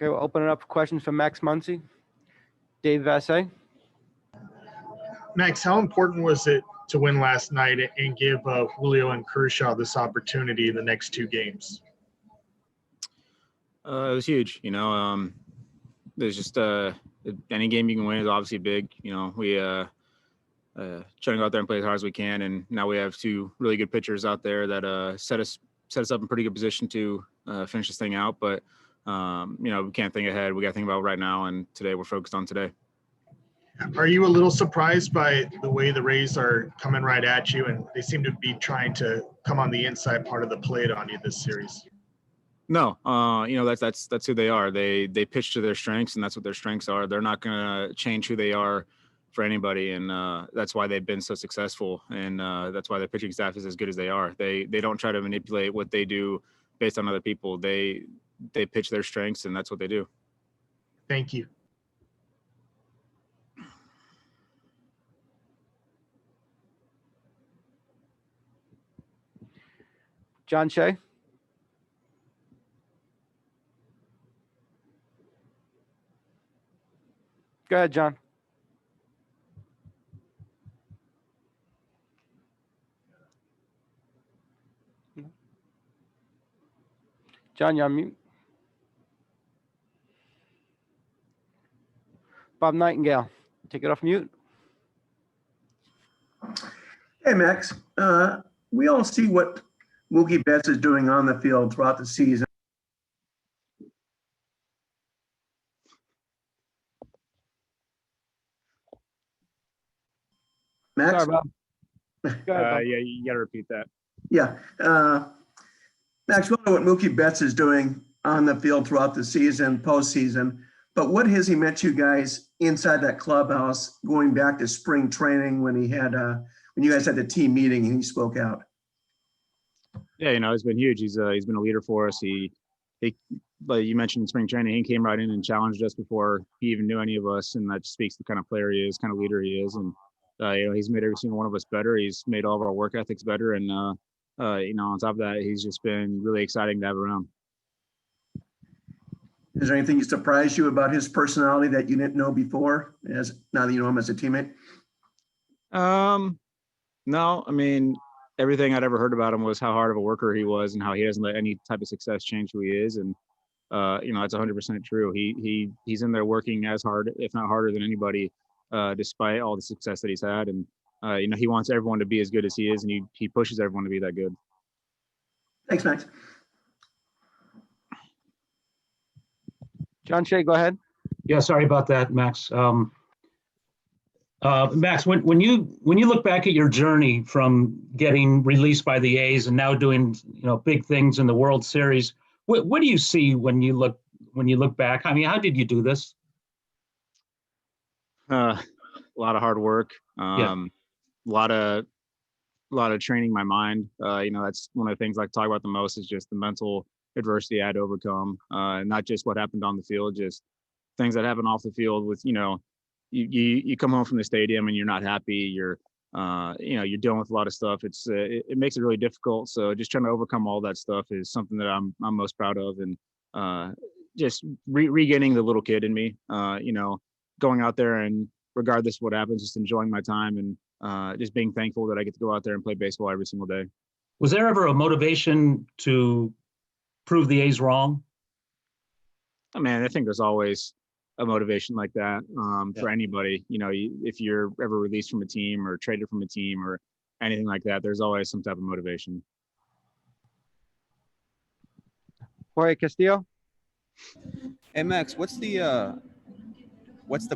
Okay, we'll open it up for questions from Max Muncy. Dave Vassay. Max, how important was it to win last night and give Julio and Kershaw this opportunity in the next two games? It was huge. There's just any game you can win is obviously big. We trying to go out there and play as hard as we can, and now we have two really good pitchers out there that set us up in pretty good position to finish this thing out. But we can't think ahead. We got to think about right now, and today we're focused on today. Are you a little surprised by the way the Rays are coming right at you, and they seem to be trying to come on the inside part of the plate on you this series? No, that's who they are. They pitch to their strengths, and that's what their strengths are. They're not going to change who they are for anybody, and that's why they've been so successful, and that's why their pitching staff is as good as they are. They don't try to manipulate what they do based on other people. They pitch their strengths, and that's what they do. Thank you. John Shea. Go ahead, John. John, you're on mute. Bob Nightingale, take it off mute. Hey, Max. We all see what Mookie Betts is doing on the field throughout the season. Max? Sorry, Bob. Go ahead, Bob. Yeah, you got to repeat that. Yeah. Max, we know what Mookie Betts is doing on the field throughout the season, postseason, but what has he meant to you guys inside that clubhouse going back to spring training when he had when you guys had the team meeting and he spoke out? Yeah, it's been huge. He's been a leader for us. He like you mentioned in spring training, he came right in and challenged us before he even knew any of us, and that just speaks to the kind of player he is, kind of leader he is, and he's made every single one of us better. He's made all of our work ethics better, and on top of that, he's just been really exciting to have around. Is there anything that surprised you about his personality that you didn't know before, now that you know him as a teammate? No, I mean, everything I'd ever heard about him was how hard of a worker he was and how he doesn't let any type of success change who he is. And, that's 100% true. He's in there working as hard, if not harder than anybody, despite all the success that he's had. And, he wants everyone to be as good as he is, and he pushes everyone to be that good. Thanks, Max. John Shea, go ahead. Yeah, sorry about that, Max. Max, when you look back at your journey from getting released by the A's and now doing big things in the World Series, what do you see when you look back? I mean, how did you do this? A lot of hard work. A lot of training my mind. That's one of the things I like to talk about the most is just the mental adversity I had to overcome. Not just what happened on the field, just things that happen off the field with, you come home from the stadium and you're not happy. You're dealing with a lot of stuff. It makes it really difficult. So just trying to overcome all that stuff is something that I'm most proud of, and just regaining the little kid in me. Going out there and regardless of what happens, just enjoying my time and just being thankful that I get to go out there and play baseball every single day. Was there ever a motivation to prove the A's wrong? I mean, I think there's always a motivation like that for anybody. If you're ever released from a team or traded from a team or anything like that, there's always some type of motivation. Jorge Castillo. Hey Max, what's the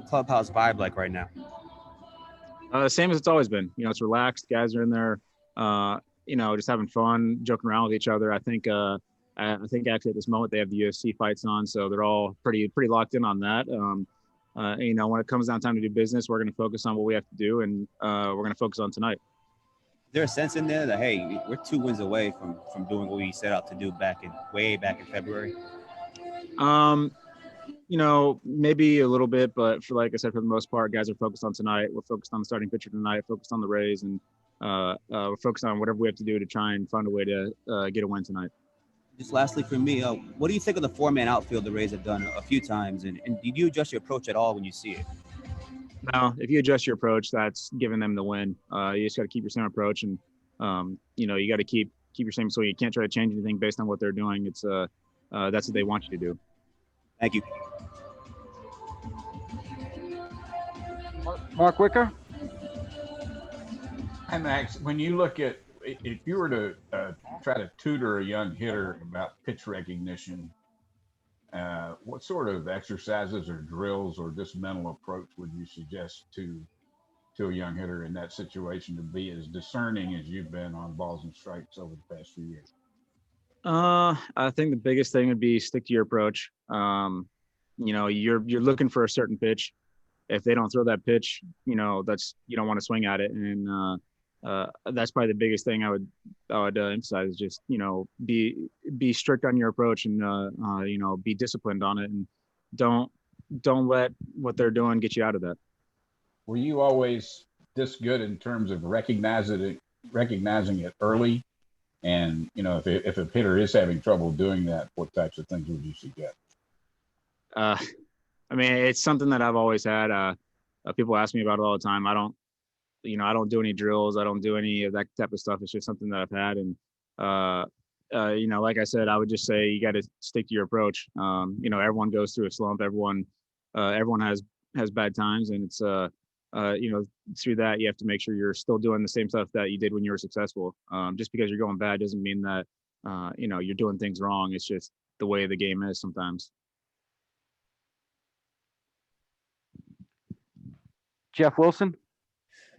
clubhouse vibe like right now? Same as it's always been. It's relaxed. Guys are in there, just having fun, joking around with each other. I think actually at this moment they have the UFC fights on, so they're all pretty locked in on that. When it comes down time to do business, we're going to focus on what we have to do, and we're going to focus on tonight. Is there a sense in there that, hey, we're 2 wins away from doing what we set out to do way back in February? Maybe a little bit, but like I said, for the most part, guys are focused on tonight. We're focused on the starting pitcher tonight, focused on the Rays, and we're focused on whatever we have to do to try and find a way to get a win tonight. Just lastly for me, what do you think of the 4-man outfield the Rays have done a few times, and did you adjust your approach at all when you see it? No, if you adjust your approach, that's giving them the win. You just got to keep your same approach, and you know, you got to keep your same. So you can't try to change anything based on what they're doing. It's that's what they want you to do. Thank you. Mark Whicker. Hi, Max. When you look at, if you were to try to tutor a young hitter about pitch recognition, what sort of exercises or drills or just mental approach would you suggest to a young hitter in that situation to be as discerning as you've been on balls and strikes over the past few years? I think the biggest thing would be stick to your approach. You know, you're looking for a certain pitch. If they don't throw that pitch, you know, you don't want to swing at it. And that's probably the biggest thing I would emphasize is just, you know, be strict on your approach and, you know, be disciplined on it, and don't let what they're doing get you out of that. Were you always this good in terms of recognizing it early? And, you know, if a hitter is having trouble doing that, what types of things would you suggest? I mean, it's something that I've always had. People ask me about it all the time. I don't do any drills. I don't do any of that type of stuff. It's just something that I've had. And, you know, like I said, I would just say you got to stick to your approach. You know, everyone goes through a slump. Everyone has bad times, and it's, you know, through that, you have to make sure you're still doing the same stuff that you did when you were successful. Just because you're going bad doesn't mean that, you know, you're doing things wrong. It's just the way the game is sometimes. Jeff Wilson.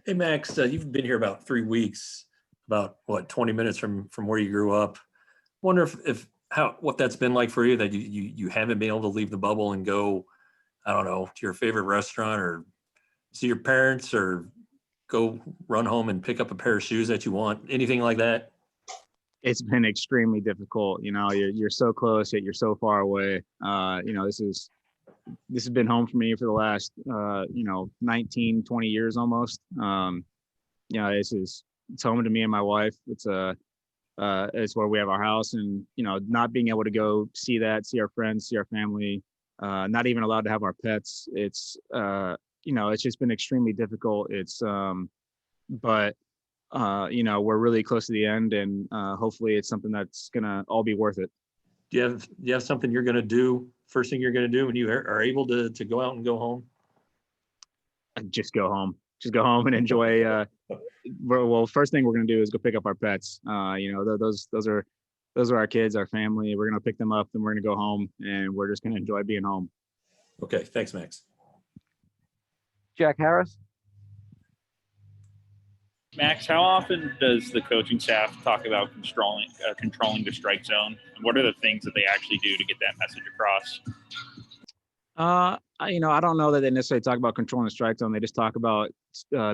Hey, Max, you've been here about 3 weeks, about 20 minutes from where you grew up. Wonder what that's been like for you, that you haven't been able to leave the bubble and go, I don't know, to your favorite restaurant or see your parents or go run home and pick up a pair of shoes that you want, anything like that? It's been extremely difficult. You know, you're so close, yet you're so far away. You know, this has been home for me for the last, you know, 19, 20 years almost. You know, it's home to me and my wife. It's where we have our house, and, you know, not being able to go see our friends, see our family, not even allowed to have our pets. It's, you know, it's just been extremely difficult. It's, but, you know, we're really close to the end, and hopefully it's something that's going to all be worth it. Do you have something you're going to do, first thing you're going to do when you are able to go out and go home? Just go home and enjoy. Well, first thing we're going to do is go pick up our pets. You know, those are our kids, our family. We're going to pick them up, and we're going to go home, and we're just going to enjoy being home. Okay. Thanks, Max. Jackharris. Max, how often does the coaching staff talk about controlling the strike zone? And what are the things that they actually do to get that message across? You know, I don't know that they necessarily talk about controlling the strike zone. They just talk about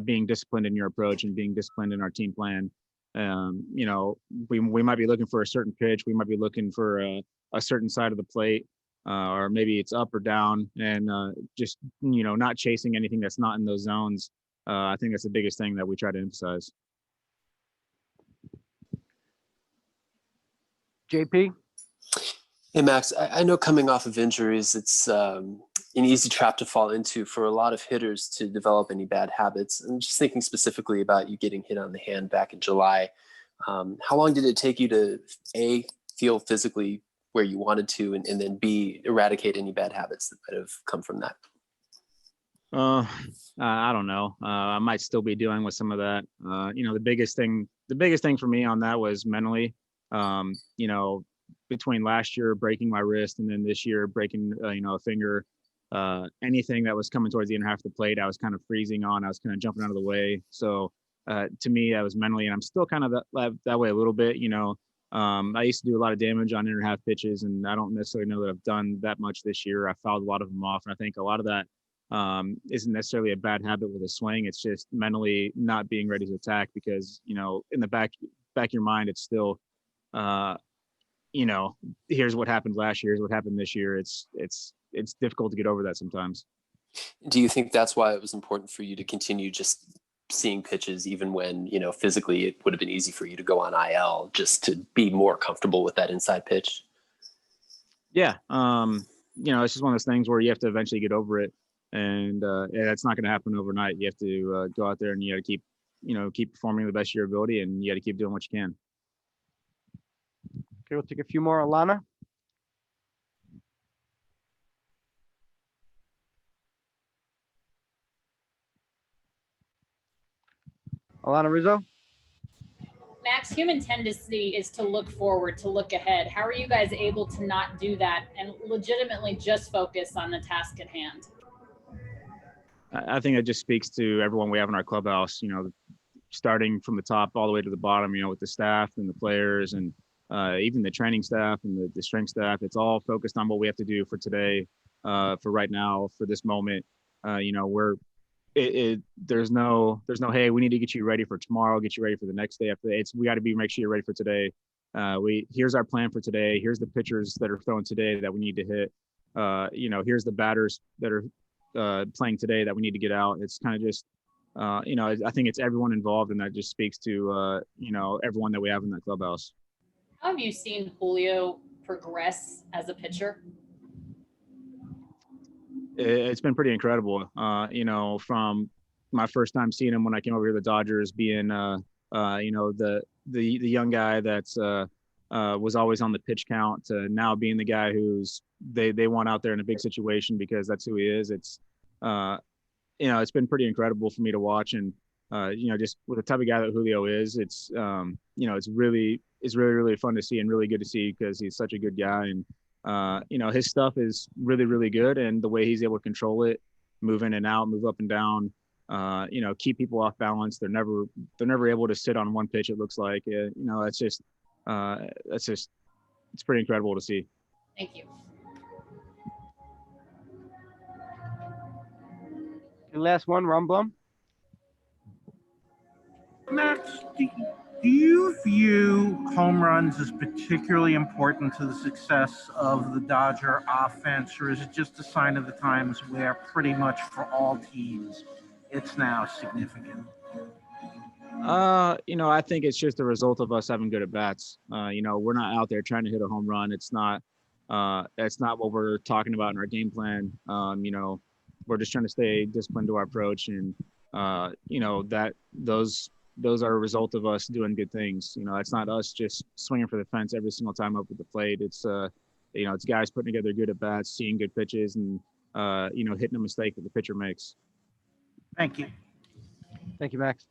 being disciplined in your approach and being disciplined in our team plan. You know, we might be looking for a certain pitch. We might be looking for a certain side of the plate, or maybe it's up or down, and just, you know, not chasing anything that's not in those zones. I think that's the biggest thing that we try to emphasize. JP. Hey, Max, I know coming off of injuries, it's an easy trap to fall into for a lot of hitters to develop any bad habits. I'm just thinking specifically about you getting hit on the hand back in July. How long did it take you to, A, feel physically where you wanted to, and then B, eradicate any bad habits that might have come from that? I don't know. I might still be dealing with some of that. You know, the biggest thing for me on that was mentally. You know, between last year breaking my wrist and then this year breaking, you know, a finger, anything that was coming towards the inner half of the plate, I was kind of freezing on. I was kind of jumping out of the way. So to me, that was mentally, and I'm still kind of that way a little bit. You know, I used to do a lot of damage on inner half pitches, and I don't necessarily know that I've done that much this year. I fouled a lot of them off, and I think a lot of that isn't necessarily a bad habit with a swing. It's just mentally not being ready to attack, because, you know, in the back of your mind, it's still, you know, here's what happened last year, here's what happened this year. It's difficult to get over that sometimes. Do you think that's why it was important for you to continue just seeing pitches, even when, you know, physically it would have been easy for you to go on IL, just to be more comfortable with that inside pitch? Yeah. You know, it's just one of those things where you have to eventually get over it. And it's not going to happen overnight. You have to go out there and you got to keep performing the best of your ability, and you got to keep doing what you can. Okay, we'll take a few more. Alanna. Alanna Rizzo. Max, human tendency is to look forward, to look ahead. How are you guys able to not do that and legitimately just focus on the task at hand? I think it just speaks to everyone we have in our clubhouse, you know, starting from the top all the way to the bottom, you know, with the staff and the players and even the training staff and the strength staff. It's all focused on what we have to do for today, for right now, for this moment. You know, there's no, hey, we need to get you ready for tomorrow, get you ready for the next day after. We got to make sure you're ready for today. Here's our plan for today. Here's the pitchers that are throwing today that we need to hit. You know, here's the batters that are playing today that we need to get out. It's kind of just, you know, I think it's everyone involved, and that just speaks to, you know, everyone that we have in that clubhouse. How have you seen Julio progress as a pitcher? It's been pretty incredible. You know, from my first time seeing him when I came over here to the Dodgers, being, you know, the young guy that's was always on the pitch count, to now being the guy who's they want out there in a big situation because that's who he is. It's you know, it's been pretty incredible for me to watch, and you know, just with the type of guy that Julio is, it's you know, it's really fun to see and really good to see because he's such a good guy, and you know, his stuff is really good, and the way he's able to control it, move in and out, move up and down, you know, keep people off balance. They're never able to sit on one pitch. It looks like, you know, it's pretty incredible to see. Thank you. And last one, Ron Blum. Max, do you view home runs as particularly important to the success of the Dodger offense, or is it just a sign of the times where pretty much for all teams it's now significant? You know, I think it's just a result of us having good at bats. You know, we're not out there trying to hit a home run. It's not what we're talking about in our game plan. You know, we're just trying to stay disciplined to our approach, and you know, that those are a result of us doing good things. You know, it's not us just swinging for the fence every single time up at the plate. It's you know, it's guys putting together good at bats, seeing good pitches, and you know, hitting a mistake that the pitcher makes. Thank you. Thank you, Max.